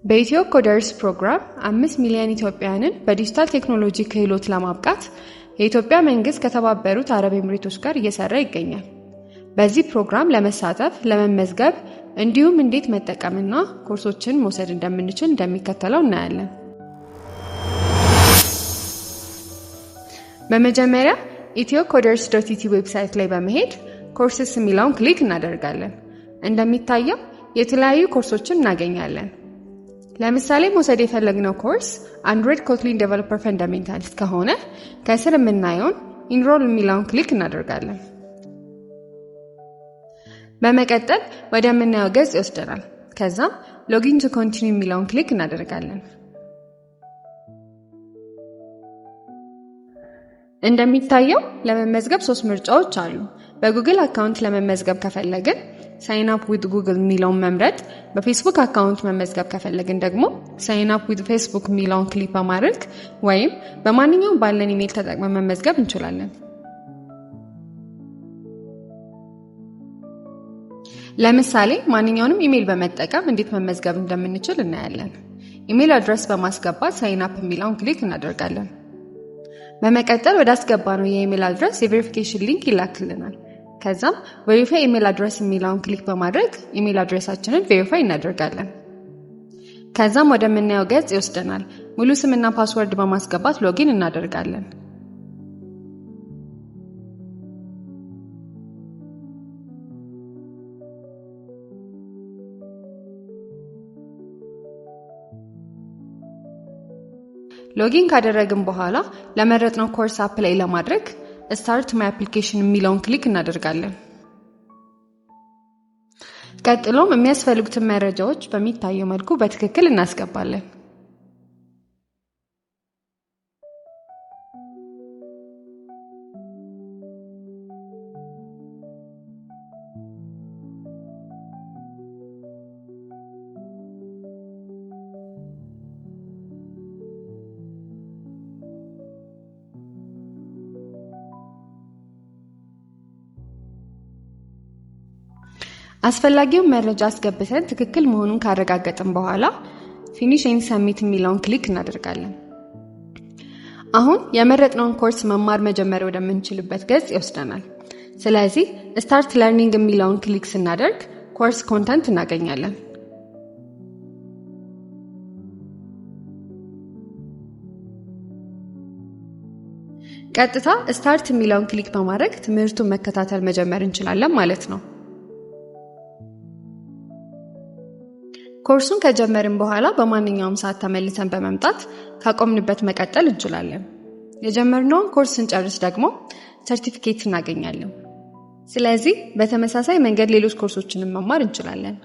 በኢትዮ ኮደርስ ፕሮግራም 5 ሚሊዮን ኢትዮጵያውያንን በዲጂታል ቴክኖሎጂ ክህሎት ለማብቃት የኢትዮጵያ መንግስት ከተባበሩት አረብ ኤሚሬቶች ጋር እየሰራ ይገኛል። በዚህ ፕሮግራም ለመሳተፍ ለመመዝገብ እንዲሁም እንዴት መጠቀምና ኮርሶችን መውሰድ እንደምንችል እንደሚከተለው እናያለን። በመጀመሪያ ethiocodersi.it ዌብሳይት ላይ በመሄድ ኮርስስ የሚለውን ክሊክ እናደርጋለን። እንደሚታየው የተለያዩ ኮርሶችን እናገኛለን። ለምሳሌ መውሰድ የፈለግነው ኮርስ Android Kotlin Developer Fundamentals ከሆነ ከስር የምናየውን ኢንሮል የሚለውን ክሊክ እናደርጋለን። በመቀጠል ወደምናየው ገጽ ይወስደናል። ከዛም ሎጊን ቱ ኮንቲኒው የሚለውን ክሊክ እናደርጋለን። እንደሚታየው ለመመዝገብ 3 ምርጫዎች አሉ። በጉግል አካውንት ለመመዝገብ ከፈለግን ሳይን አፕ ዊዝ ጉግል የሚለውን መምረጥ፣ በፌስቡክ አካውንት መመዝገብ ከፈለግን ደግሞ ሳይን አፕ ዊዝ ፌስቡክ የሚለውን ክሊክ በማድረግ ወይም በማንኛውም ባለን ኢሜል ተጠቅመን መመዝገብ እንችላለን። ለምሳሌ ማንኛውንም ኢሜል በመጠቀም እንዴት መመዝገብ እንደምንችል እናያለን። ኢሜል አድሬስ በማስገባት ሳይን አፕ የሚለውን ክሊክ እናደርጋለን። በመቀጠል ወደ አስገባነው የኢሜል አድሬስ የቬሪፊኬሽን ሊንክ ይላክልናል። ከዛም ቬሪፋይ ኢሜል አድሬስ የሚለውን ክሊክ በማድረግ ኢሜል አድሬሳችንን ቬሪፋይ እናደርጋለን። ከዛም ወደምናየው ገጽ ይወስደናል። ሙሉ ስምና ፓስወርድ በማስገባት ሎጊን እናደርጋለን። ሎጊን ካደረግን በኋላ ለመረጥነው ኮርስ አፕላይ ለማድረግ ስታርት ማይ አፕሊኬሽን የሚለውን ክሊክ እናደርጋለን። ቀጥሎም የሚያስፈልጉትን መረጃዎች በሚታየው መልኩ በትክክል እናስገባለን። አስፈላጊውን መረጃ አስገብተን ትክክል መሆኑን ካረጋገጥን በኋላ ፊኒሽ ኤንድ ሰብሚት የሚለውን ክሊክ እናደርጋለን። አሁን የመረጥነውን ኮርስ መማር መጀመር ወደምንችልበት ገጽ ይወስደናል። ስለዚህ ስታርት ለርኒንግ የሚለውን ክሊክ ስናደርግ ኮርስ ኮንተንት እናገኛለን። ቀጥታ ስታርት የሚለውን ክሊክ በማድረግ ትምህርቱን መከታተል መጀመር እንችላለን ማለት ነው። ኮርሱን ከጀመርን በኋላ በማንኛውም ሰዓት ተመልሰን በመምጣት ካቆምንበት መቀጠል እንችላለን። የጀመርነውን ኮርስ ስንጨርስ ደግሞ ሰርቲፊኬት እናገኛለን። ስለዚህ በተመሳሳይ መንገድ ሌሎች ኮርሶችንም መማር እንችላለን።